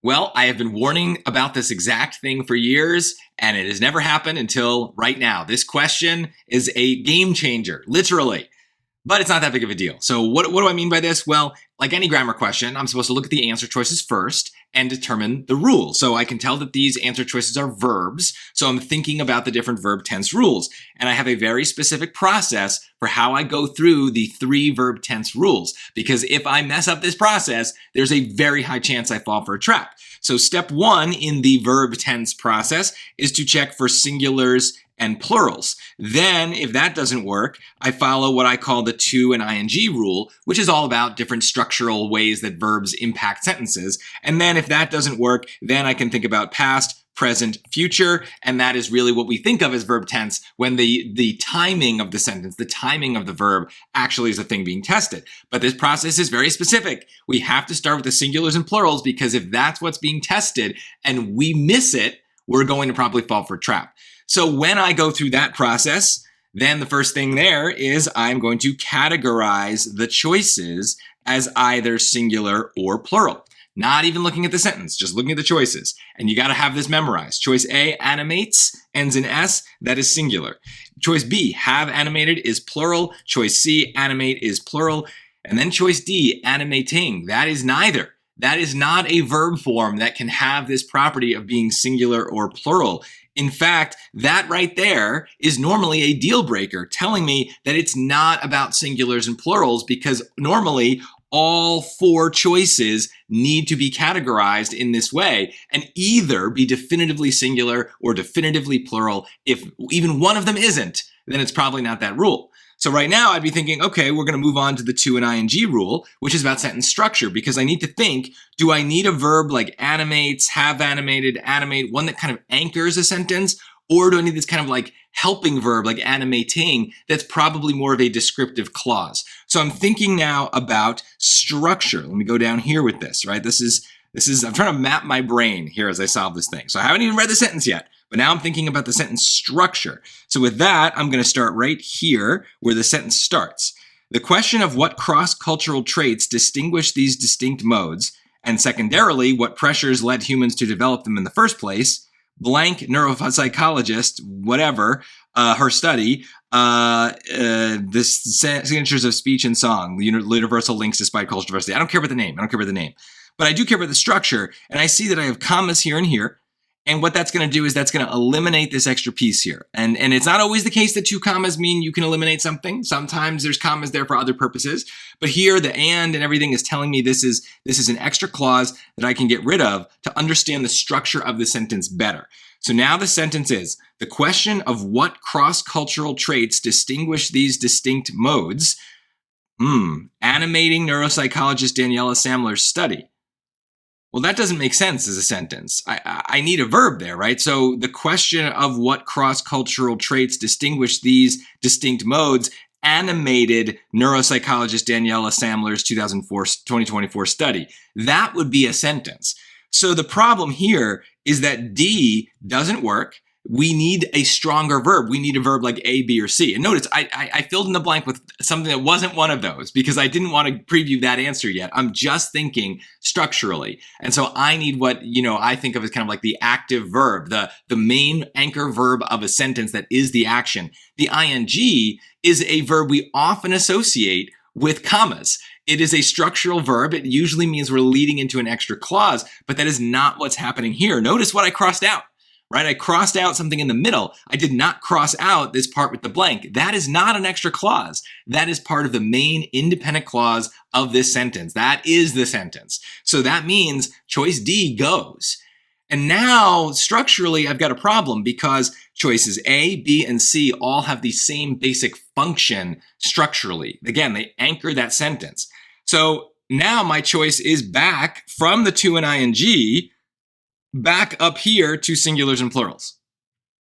Well, I have been warning about this exact thing for years, and it has never happened until right now. This question is a game changer, literally. But it's not that big of a deal. So what do I mean by this? Well, like any grammar question, I'm supposed to look at the answer choices first and determine the rule. So I can tell that these answer choices are verbs. So I'm thinking about the different verb tense rules. And I have a very specific process for how I go through the 3 verb tense rules. Because if I mess up this process, there's a very high chance I fall for a trap. So step 1 in the verb tense process is to check for singulars and plurals. Then, if that doesn't work, I follow what I call the to and ing rule, which is all about different structural ways that verbs impact sentences. And then if that doesn't work, then I can think about past, present, future, and that is really what we think of as verb tense when the timing of the sentence, the timing of the verb actually is the thing being tested. But this process is very specific. We have to start with the singulars and plurals because if that's what's being tested and we miss it, we're going to probably fall for a trap. So when I go through that process, then the first thing there is I'm going to categorize the choices as either singular or plural. Not even looking at the sentence, just looking at the choices. And you got to have this memorized. Choice A, animates, ends in S, that is singular. Choice B, have animated, is plural. Choice C, animate, is plural. And then choice D, animating, that is neither. That is not a verb form that can have this property of being singular or plural. In fact, that right there is normally a deal breaker, telling me that it's not about singulars and plurals because normally all 4 choices need to be categorized in this way and either be definitively singular or definitively plural. If even one of them isn't, then it's probably not that rule. So right now I'd be thinking, okay, we're going to move on to the to and ing rule, which is about sentence structure, because I need to think, do I need a verb like animates, have animated, animate, one that kind of anchors a sentence, or do I need this kind of like helping verb like animating that's probably more of a descriptive clause? So I'm thinking now about structure. Let me go down here with this, right? This is I'm trying to map my brain here as I solve this thing. So I haven't even read the sentence yet. But now I'm thinking about the sentence structure. So with that, I'm going to start right here where the sentence starts. The question of what cross-cultural traits distinguish these distinct modes, and secondarily, what pressures led humans to develop them in the first place, blank neuropsychologist, whatever, her study, the signatures of speech and song, the universal links despite cultural diversity. I don't care about the name. But I do care about the structure, and I see that I have commas here and here. And what that's going to do is that's going to eliminate this extra piece here. And it's not always the case that 2 commas mean you can eliminate something. Sometimes there's commas there for other purposes. But here the and everything is telling me this is an extra clause that I can get rid of to understand the structure of the sentence better. So now the sentence is, the question of what cross-cultural traits distinguish these distinct modes, animating neuropsychologist Daniela Samler's study. Well, that doesn't make sense as a sentence. I need a verb there, right? So the question of what cross-cultural traits distinguish these distinct modes animated neuropsychologist Daniela Samler's 2024 study. That would be a sentence. So the problem here is that D doesn't work. We need a stronger verb. We need a verb like A, B, or C. And notice I filled in the blank with something that wasn't one of those because I didn't want to preview that answer yet. I'm just thinking structurally. And so I need what, I think of as kind of like the active verb, the main anchor verb of a sentence that is the action. The ing is a verb we often associate with commas. It is a structural verb. It usually means we're leading into an extra clause, but that is not what's happening here. Notice what I crossed out. Right? I crossed out something in the middle. I did not cross out this part with the blank. That is not an extra clause. That is part of the main independent clause of this sentence. That is the sentence. So that means choice D goes. And now structurally, I've got a problem because choices A, B, and C all have the same basic function structurally. Again, they anchor that sentence. So now my choice is back from the to and ing back up here to singulars and plurals.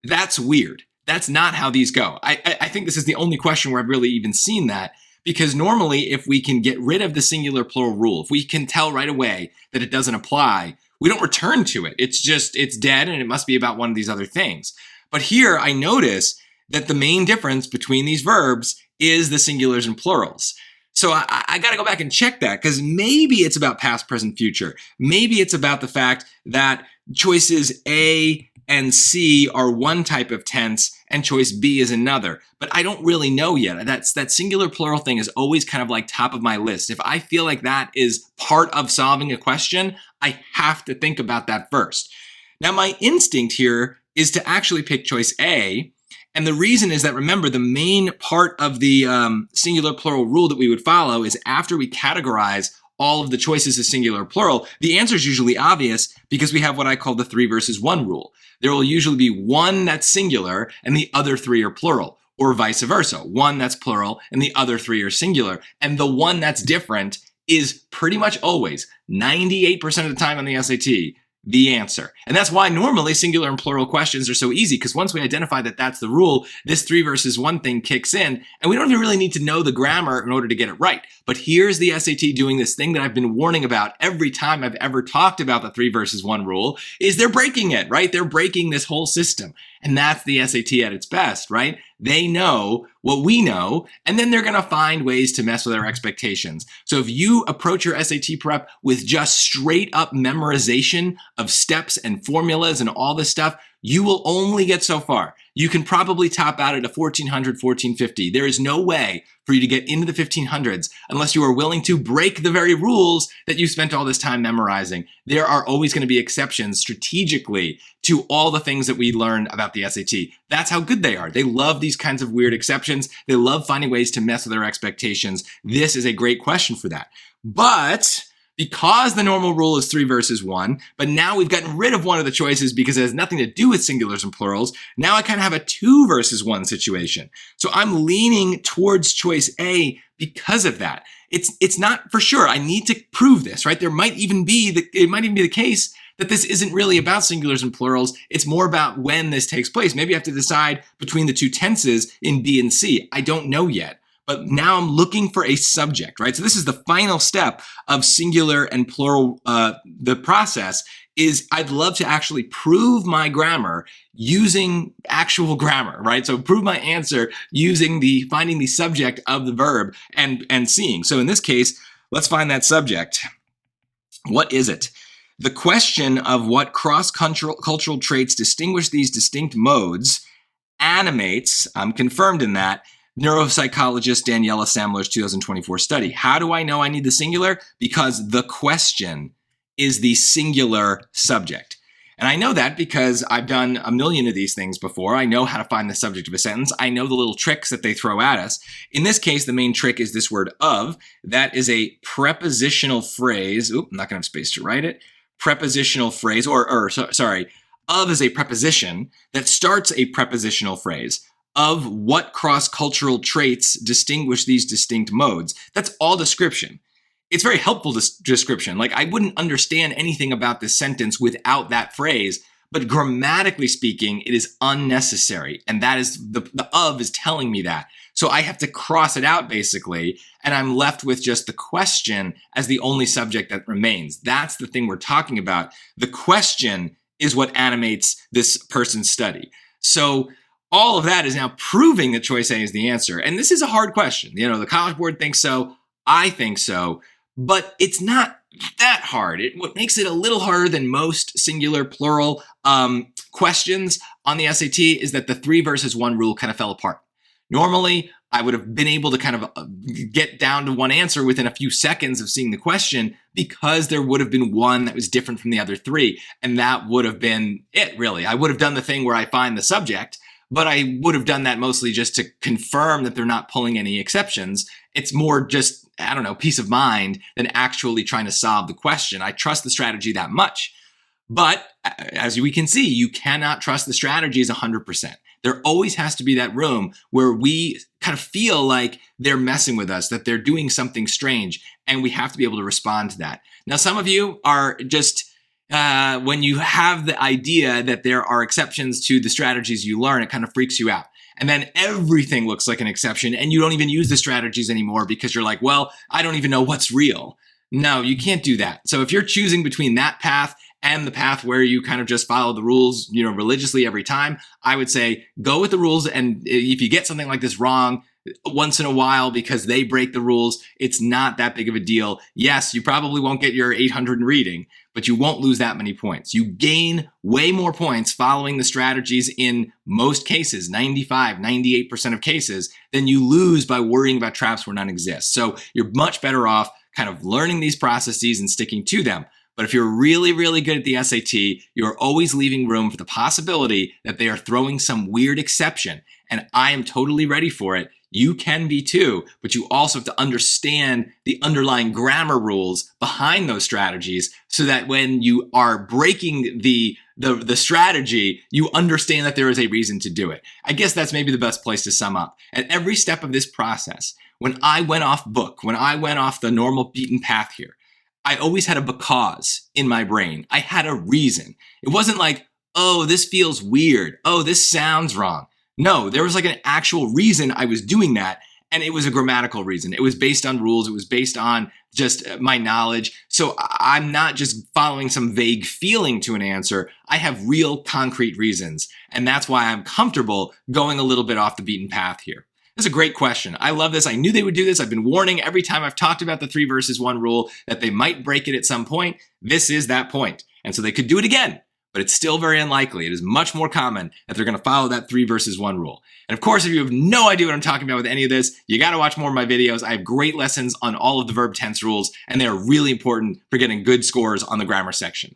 That's weird. That's not how these go. I think this is the only question where I've really even seen that, because normally if we can get rid of the singular plural rule, if we can tell right away that it doesn't apply, we don't return to it. It's dead and it must be about one of these other things. But here I notice that the main difference between these verbs is the singulars and plurals. So I got to go back and check that, because maybe it's about past, present, future. Maybe it's about the fact that choices A and C are one type of tense and choice B is another. But I don't really know yet. That singular plural thing is always kind of like top of my list. If I feel like that is part of solving a question, I have to think about that first. Now, my instinct here is to actually pick choice A. And the reason is that, remember, the main part of the singular plural rule that we would follow is after we categorize all of the choices as singular plural, the answer is usually obvious because we have what I call the 3 versus 1 rule. There will usually be one that's singular and the other 3 are plural, or vice versa. One that's plural and the other 3 are singular. And the one that's different is pretty much always, 98% of the time on the SAT, the answer. And that's why normally singular and plural questions are so easy, because once we identify that that's the rule, this 3 versus 1 thing kicks in, and we don't even really need to know the grammar in order to get it right. But here's the SAT doing this thing that I've been warning about every time I've ever talked about the 3 versus 1 rule, is they're breaking it, right? They're breaking this whole system. And that's the SAT at its best, right? They know what we know, and then they're gonna find ways to mess with our expectations. So if you approach your SAT prep with just straight up memorization of steps and formulas and all this stuff, you will only get so far. You can probably top out at a 1400, 1450. There is no way for you to get into the 1500s unless you are willing to break the very rules that you spent all this time memorizing. There are always going to be exceptions strategically to all the things that we learn about the SAT. That's how good they are. They love these kinds of weird exceptions. They love finding ways to mess with our expectations. This is a great question for that. But because the normal rule is 3 versus 1, but now we've gotten rid of one of the choices because it has nothing to do with singulars and plurals, now I kind of have a 2 versus 1 situation. So I'm leaning towards choice A because of that. It's not for sure. I need to prove this, right? It might even be the case that this isn't really about singulars and plurals. It's more about when this takes place. Maybe I have to decide between the two tenses in B and C. I don't know yet. But now I'm looking for a subject, right? So this is the final step of singular and plural. The process is I'd love to actually prove my grammar using actual grammar, right? So prove my answer using finding the subject of the verb and seeing. So in this case, let's find that subject. What is it? The question of what cross-cultural traits distinguish these distinct modes animates, I'm confirmed in that, neuropsychologist Daniela Samler's 2024 study. How do I know I need the singular? Because the question is the singular subject. And I know that because I've done a million of these things before. I know how to find the subject of a sentence. I know the little tricks that they throw at us. In this case, the main trick is this word of. That is a prepositional phrase. Oop, I'm not going to have space to write it. Prepositional phrase, of is a preposition that starts a prepositional phrase. Of what cross-cultural traits distinguish these distinct modes. That's all description. It's very helpful description. Like, I wouldn't understand anything about this sentence without that phrase, but grammatically speaking, it is unnecessary. And that is the of is telling me that. So I have to cross it out basically, and I'm left with just the question as the only subject that remains. That's the thing we're talking about. The question is what animates this person's study. So all of that is now proving that choice A is the answer. And this is a hard question. You know, the College Board thinks so. I think so. But it's not that hard. What makes it a little harder than most singular plural questions on the SAT is that the 3 versus 1 rule kind of fell apart. Normally, I would have been able to kind of get down to one answer within a few seconds of seeing the question because there would have been one that was different from the other 3. And that would have been it, really. I would have done the thing where I find the subject, but I would have done that mostly just to confirm that they're not pulling any exceptions. It's more just, I don't know, peace of mind than actually trying to solve the question. I trust the strategy that much. But as we can see, you cannot trust the strategies 100%. There always has to be that room where we kind of feel like they're messing with us, that they're doing something strange, and we have to be able to respond to that. Now, some of you are just when you have the idea that there are exceptions to the strategies you learn, it kind of freaks you out. And then everything looks like an exception and you don't even use the strategies anymore because you're like, well, I don't even know what's real. No, you can't do that. So if you're choosing between that path and the path where you kind of just follow the rules, religiously every time, I would say go with the rules. And if you get something like this wrong, once in a while because they break the rules. It's not that big of a deal. Yes, you probably won't get your 800 in reading, but you won't lose that many points. You gain way more points following the strategies in most cases, 95, 98% of cases, than you lose by worrying about traps where none exist. So you're much better off kind of learning these processes and sticking to them. But if you're really, really good at the SAT, you're always leaving room for the possibility that they are throwing some weird exception. And I am totally ready for it. You can be too, but you also have to understand the underlying grammar rules behind those strategies so that when you are breaking the strategy, you understand that there is a reason to do it. I guess that's maybe the best place to sum up. At every step of this process, when I went off book, when I went off the normal beaten path here, I always had a because in my brain. I had a reason. It wasn't like, oh, this feels weird. Oh, this sounds wrong. No, there was like an actual reason I was doing that. And it was a grammatical reason. It was based on rules. It was based on just my knowledge. So I'm not just following some vague feeling to an answer. I have real concrete reasons. And that's why I'm comfortable going a little bit off the beaten path here. This is a great question. I love this. I knew they would do this. I've been warning every time I've talked about the 3 versus 1 rule that they might break it at some point. This is that point. And so they could do it again, but it's still very unlikely. It is much more common that they're going to follow that 3 versus 1 rule. And of course, if you have no idea what I'm talking about with any of this, you got to watch more of my videos. I have great lessons on all of the verb tense rules, and they are really important for getting good scores on the grammar section.